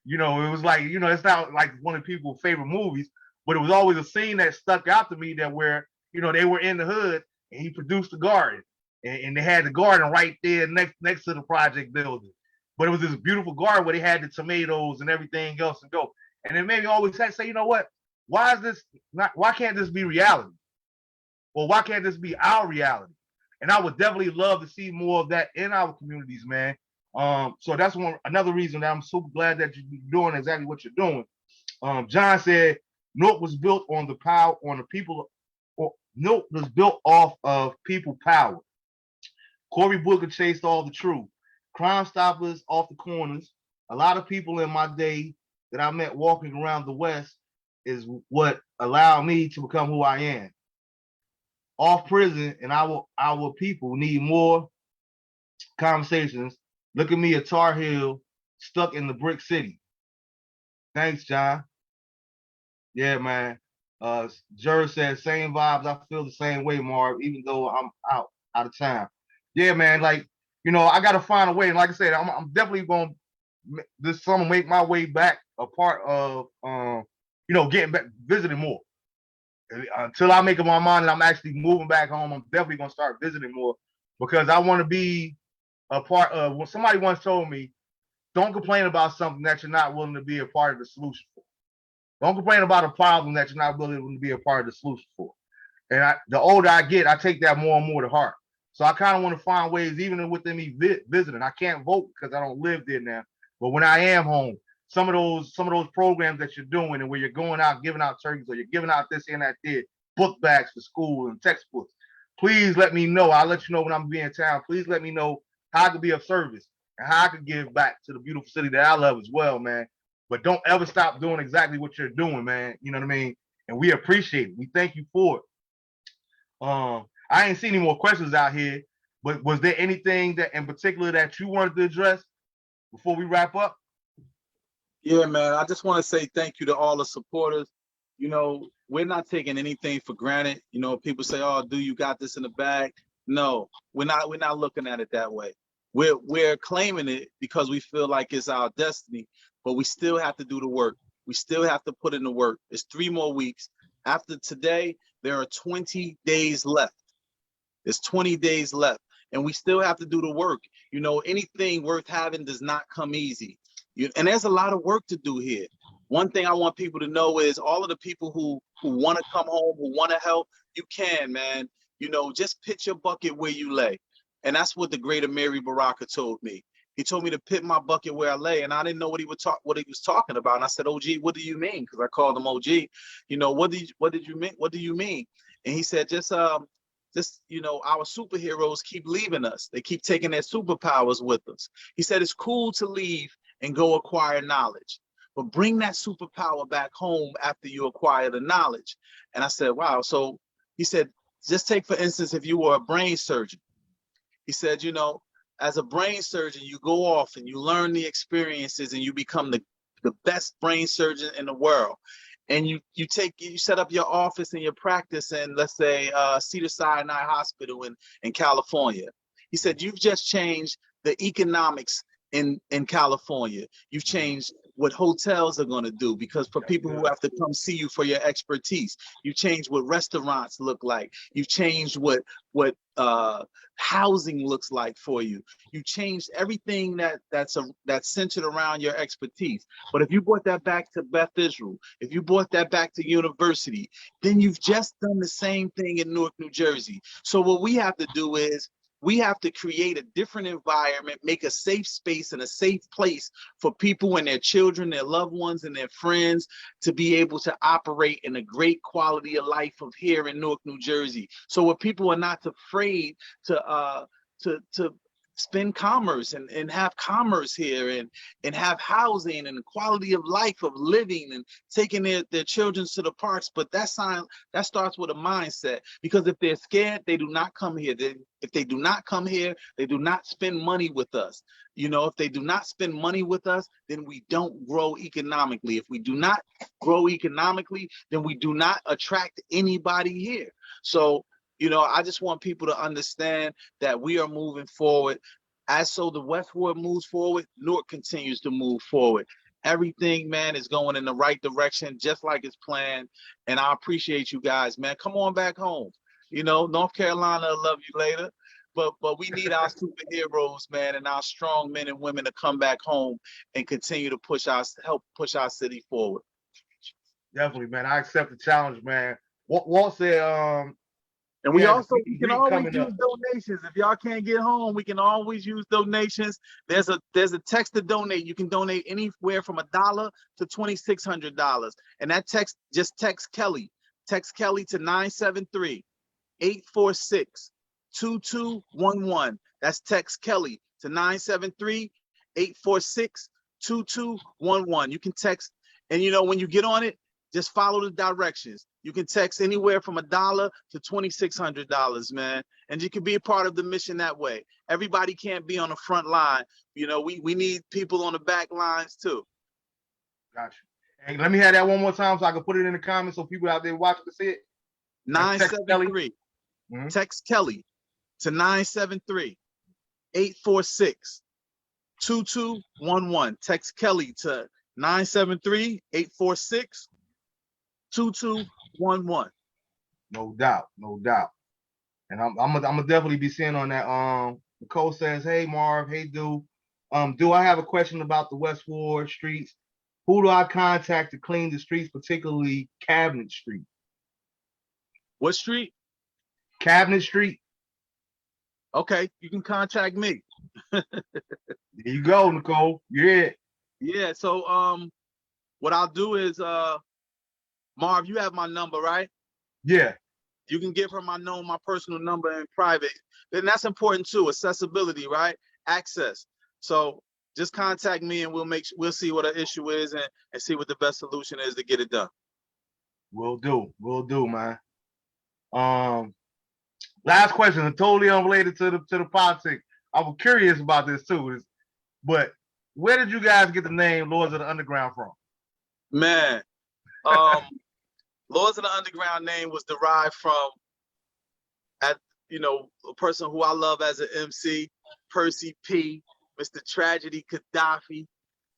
It was like, it's not like one of people's favorite movies, but it was always a scene that stuck out to me, that where, they were in the hood and he produced the garden, and they had the garden right there next to the project building. But it was this beautiful garden where they had the tomatoes and everything else to go. And it made me always say, you know what? Why can't this be reality? Or why can't this be our reality? And I would definitely love to see more of that in our communities, man. So that's another reason that I'm super glad that you're doing exactly what you're doing. John said Newark was built on the power, on the people. Newark was built off of people power. Cory Booker chased all the truth. Crime Stoppers off the corners. A lot of people in my day that I met walking around the West is what allowed me to become who I am. Off prison, and our people need more conversations. Look at me, a Tar Heel, stuck in the brick city. Thanks, John. Yeah, man. Jer said, same vibes. I feel the same way, Marv, even though I'm out of town. Yeah, man. Like, I got to find a way. And like I said, I'm definitely going to this summer make my way back a part of, getting back, visiting more. Until I make up my mind that I'm actually moving back home, I'm definitely going to start visiting more, because I want to be a part of what somebody once told me. Don't complain about something that you're not willing to be a part of the solution for. Don't complain about a problem that you're not willing to be a part of the solution for. And the older I get, I take that more and more to heart. So I kind of want to find ways, even within me visiting. I can't vote because I don't live there now. But when I am home, some of those programs that you're doing, and where you're going out giving out turkeys, or you're giving out this and that there, book bags for school and textbooks, please let me know. I'll let you know when I'm in town. Please let me know how I could be of service and how I could give back to the beautiful city that I love as well, man. But don't ever stop doing exactly what you're doing, man. You know what I mean? And we appreciate it. We thank you for it. I ain't seen any more questions out here, but was there anything that in particular that you wanted to address before we wrap up? Yeah, man. I just want to say thank you to all the supporters. You know, we're not taking anything for granted. You know, people say, "Oh, do you got this in the bag?" No, we're not. We're not looking at it that way. We're claiming it because we feel like it's our destiny, but we still have to do the work. We still have to put in the work. It's 3 more weeks. After today, there are 20 days left. There's 20 days left, and we still have to do the work. You know, anything worth having does not come easy. And there's a lot of work to do here. One thing I want people to know is all of the people who want to come home, who want to help, you can, man. You know, just pitch your bucket where you lay. And that's what the great Amiri Baraka told me. He told me to pit my bucket where I lay, and I didn't know what he was talking about. And I said, "OG, what do you mean?" Because I called him OG. You know, what did you mean? What do you mean? And he said, just you know, our superheroes keep leaving us. They keep taking their superpowers with us. He said it's cool to leave and go acquire knowledge, but bring that superpower back home after you acquire the knowledge. And I said, wow. So he said, just take, for instance, if you were a brain surgeon. He said, you know, as a brain surgeon, you go off and you learn the experiences and you become the best brain surgeon in the world. And you set up your office and your practice in, let's say, Cedars-Sinai Hospital in California. He said, you've just changed the economics in California. You've changed what hotels are going to do, because for people who have to come see you for your expertise, you changed what restaurants look like. You've changed what housing looks like for you. You changed everything that's centered around your expertise. But if you brought that back to Beth Israel, if you brought that back to university, then you've just done the same thing in Newark, New Jersey. So what we have to do is we have to create a different environment, make a safe space and a safe place for people and their children, their loved ones, and their friends to be able to operate in a great quality of life of here in Newark, New Jersey. So where people are not afraid to spend commerce and have commerce here and have housing and quality of life of living and taking their children to the parks. But that starts with a mindset, because if they're scared, they do not come here. If they do not come here, they do not spend money with us. You know, if they do not spend money with us, then we don't grow economically. If we do not grow economically, then we do not attract anybody here. So, you know, I just want people to understand that we are moving forward. As so the Westward moves forward, Newark continues to move forward. Everything, man, is going in the right direction, just like it's planned. And I appreciate you guys, man. Come on back home. You know, North Carolina will love you later. But we need our superheroes, man, and our strong men and women to come back home and continue to help push our city forward. Definitely, man. I accept the challenge, man. Walt said, and we also can always use donations. If y'all can't get home, we can always use donations. There's a text to donate. You can donate anywhere from $1 to $2,600. And that text, just text Kelly. Text Kelly to 973-846-2211. That's text Kelly to 973-846-2211. You can text, and you know, when you get on it, just follow the directions. You can text anywhere from $1 to $2,600, man. And you can be a part of the mission that way. Everybody can't be on the front line. You know, we need people on the back lines too. Gotcha. And let me have that one more time so I can put it in the comments so people out there watching can see it. 973. Text Kelly to 973-846-2211. Text Kelly to 973-846-2211. No doubt, no doubt. And I'm gonna definitely be seeing on that. Nicole says, "Hey Marv, hey Do I have a question about the West Ward streets? Who do I contact to clean the streets, particularly Cabinet Street?" What street? Cabinet Street. Okay, you can contact me. There you go, Nicole. You're it. Yeah. So what I'll do is Marv, you have my number, right? Yeah. You can give her my personal number in private. And that's important too. Accessibility, right? Access. So just contact me and we'll see what the issue is and see what the best solution is to get it done. Will do. Will do, man. Last question, totally unrelated to the politics. I was curious about this too. But where did you guys get the name Lords of the Underground from? Man, Lords of the Underground name was derived from a person who I love as an MC, Percy P, Mr. Tragedy Gaddafi.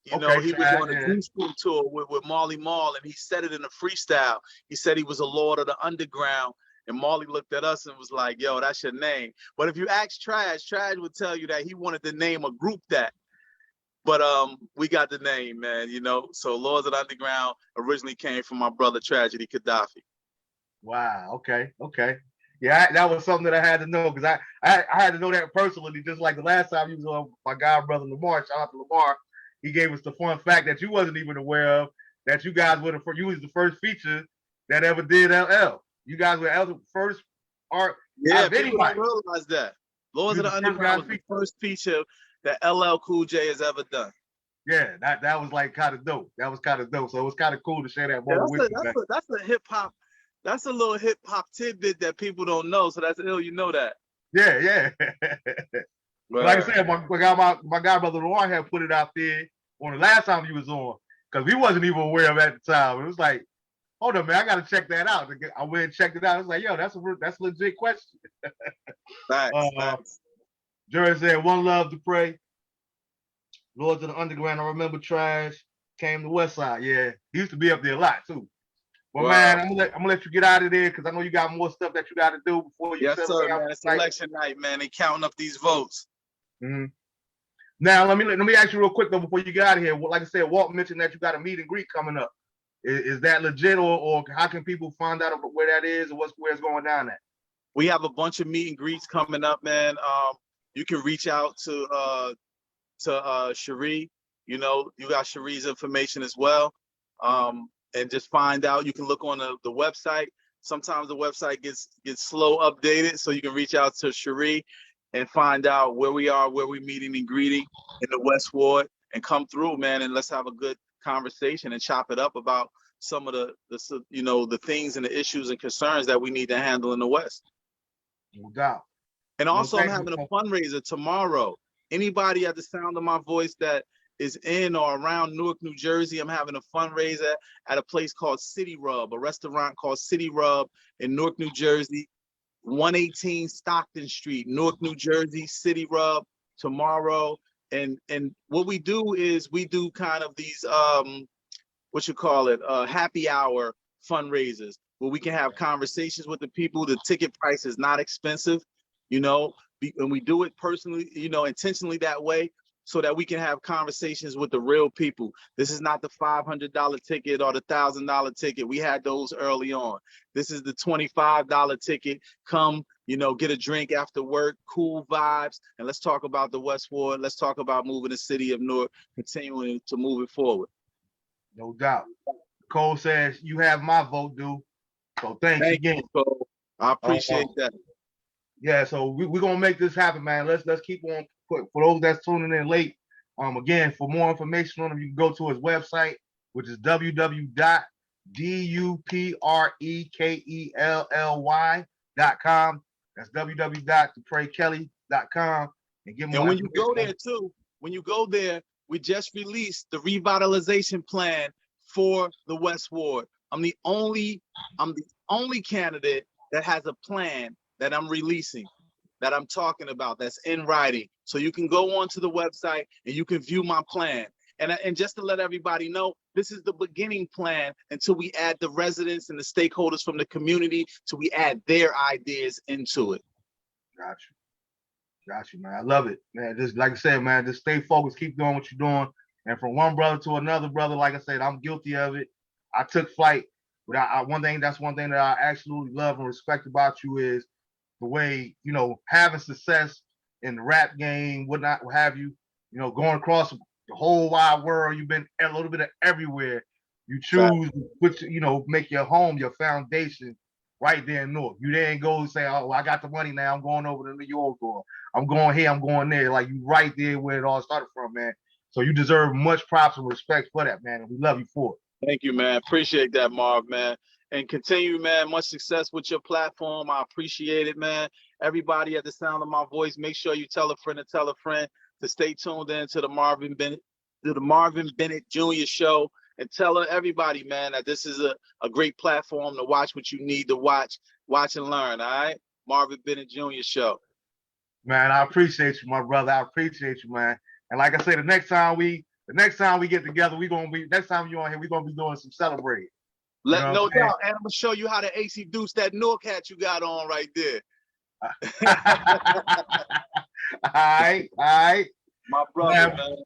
He was on a Dupre tour with Marley Marl, and he said it in a freestyle. He said he was a Lord of the Underground, and Marley looked at us and was like, "Yo, that's your name." But if you ask Trash would tell you that he wanted to name a group that. But we got the name, man. So Lords of the Underground originally came from my brother Tragedy Gaddafi. Wow. Okay. Yeah, that was something that I had to know because I had to know that personally. Just like the last time you was on my god brother Lamar. Shout out to Lamar. He gave us the fun fact that you wasn't even aware of, that you guys were you was the first feature that ever did LL. You guys were the first art. Yeah, people don't realize that. Lords of the Underground was the first feature that LL Cool J has ever done. Yeah, that was like kind of dope. That was kind of dope. So it was kind of cool to share that moment with you. That's a hip hop. That's a little hip hop tidbit that people don't know. So that's ill. You know that. Yeah. Like I said, my guy brother Roy had put it out there on the last time he was on, because we wasn't even aware of it at the time. It was like, hold on, man, I gotta check that out. I went and checked it out. It was like, yo, that's a legit question. Facts. Jerry said, "One love to pray." Lords of the Underground. I remember Trash came to West Side. Yeah, he used to be up there a lot too. Well, man, I'm gonna let you get out of there because I know you got more stuff that you got to do before you. Yes, sir, man. It's election night, man. They counting up these votes. Mm-hmm. Now, let me ask you real quick though before you get out of here. Like I said, Walt mentioned that you got a meet and greet coming up. Is that legit, or how can people find out where that is, or where it's going down at? We have a bunch of meet and greets coming up, man. You can reach out to Cherie. You got Cherie's information as well. And just find out. You can look on the website. Sometimes the website gets slow updated, so you can reach out to Cherie and find out where we are, where we're meeting and greeting in the West Ward, and come through, man, and let's have a good conversation and chop it up about some of the things and the issues and concerns that we need to handle in the West. No doubt. And also, I'm having a fundraiser tomorrow. Anybody at the sound of my voice that is in or around Newark, New Jersey, I'm having a fundraiser at a place called City Rub, a restaurant called City Rub in Newark, New Jersey, 118 Stockton Street, Newark, New Jersey, City Rub tomorrow. And what we do is we do kind of these happy hour fundraisers where we can have conversations with the people. The ticket price is not expensive, and we do it personally, intentionally that way, so that we can have conversations with the real people. This is not the $500 ticket or the $1,000 ticket. We had those early on. This is the $25 ticket. Come, get a drink after work, cool vibes, and let's talk about the West Ward. Let's talk about moving the city of Newark, continuing to move it forward. No doubt. Cole says, you have my vote, dude. So thanks again. You, Cole. I appreciate that. Yeah, so we're going to make this happen, man. Let's keep on. For those that's tuning in late, again, for more information on him, you can go to his website, which is www.duprekely.com. That's www.duprekelly.com. And when you go there too, we just released the revitalization plan for the West Ward. I'm the only candidate that has a plan that I'm releasing, that I'm talking about, that's in writing. So you can go onto the website and you can view my plan. And just to let everybody know, this is the beginning plan until we add the residents and the stakeholders from the community, till we add their ideas into it. Got you, man. I love it, man. Just like I said, man, just stay focused, keep doing what you're doing. And from one brother to another brother, like I said, I'm guilty of it. I took flight, but one thing that I absolutely love and respect about you is the way, having success in the rap game, what have you, going across the whole wide world. You've been a little bit of everywhere. You Fact. choose to put, make your home, your foundation right there in Newark. You didn't go and say, oh, well, I got the money now. I'm going over to New York, or I'm going here, I'm going there. Like, you right there where it all started from, man. So you deserve much props and respect for that, man. And we love you for it. Thank you, man. Appreciate that, Marv, man. And continue, man. Much success with your platform. I appreciate it, man. Everybody at the sound of my voice, make sure you tell a friend to tell a friend to stay tuned in to the Marvin Bennett Jr. show. And tell everybody, man, that this is a great platform to watch what you need to watch and learn, all right? Marvin Bennett Jr. show. Man, I appreciate you, my brother. I appreciate you, man. And like I said, the next time we get together, next time you're on here, we're gonna be doing some celebrating. No doubt, and I'm gonna show you how to AC Deuce that Newark hat you got on right there. All right. My brother, man.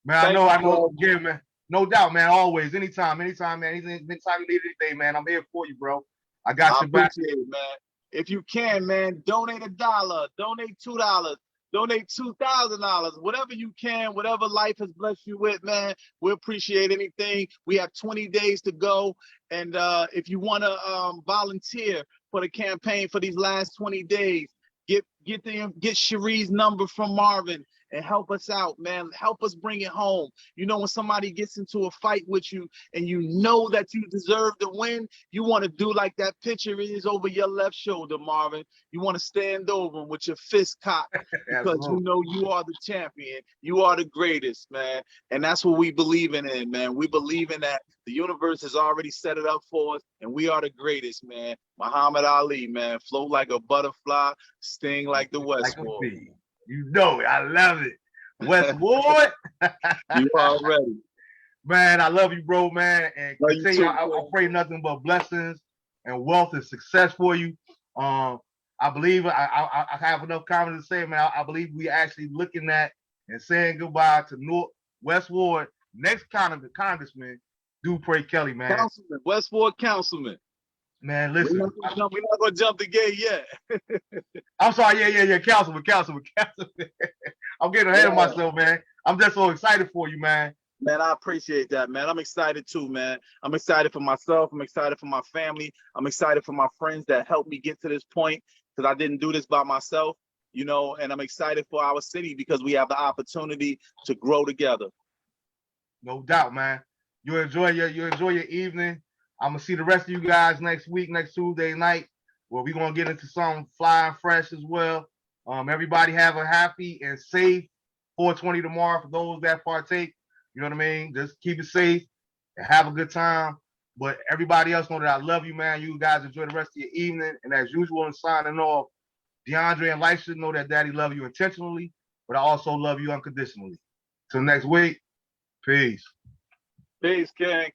Man, I know, again, man. No doubt, man. Always, anytime, man. Anytime you need anything, man, I'm here for you, bro. I got your back. Appreciate it, man. If you can, man, donate $1, donate $2, donate $2,000, whatever you can, whatever life has blessed you with, man. We appreciate anything. We have 20 days to go, and if you want to volunteer for the campaign for these last 20 days, get Cherie's number from Marvin and help us out, man. Help us bring it home. You know, when somebody gets into a fight with you and you know that you deserve to win, you want to do like that picture is over your left shoulder, Marvin. You want to stand over with your fist cocked because you know you are the champion. You are the greatest, man. And that's what we believe in, man. We believe in that. The universe has already set it up for us, and we are the greatest, man. Muhammad Ali, man. Float like a butterfly, sting like the Westwood. You know it. I love it. Westwood. You already. Man, I love you, bro, man. And continue. I pray nothing but blessings and wealth and success for you. I believe I have enough confidence to say, man, I believe we actually looking at and saying goodbye to Newark, Westwood, next congressman, Dupre Kelly, man. Councilman, Westwood Councilman. Man, listen. We're not gonna jump the gate yet. I'm sorry, yeah, Councilman. I'm getting ahead of myself, man. I'm just so excited for you, man. Man, I appreciate that, man. I'm excited too, man. I'm excited for myself. I'm excited for my family. I'm excited for my friends that helped me get to this point, because I didn't do this by myself, you know, and I'm excited for our city because we have the opportunity to grow together. No doubt, man. You enjoy your evening. I'm gonna see the rest of you guys next week, next Tuesday night, where we're gonna get into some flying fresh as well. Everybody have a happy and safe 420 tomorrow for those that partake. You know what I mean? Just keep it safe and have a good time. But everybody else know that I love you, man. You guys enjoy the rest of your evening. And as usual, in signing off, DeAndre and Life should know that Daddy love you intentionally, but I also love you unconditionally. Till next week, peace. Peace, King.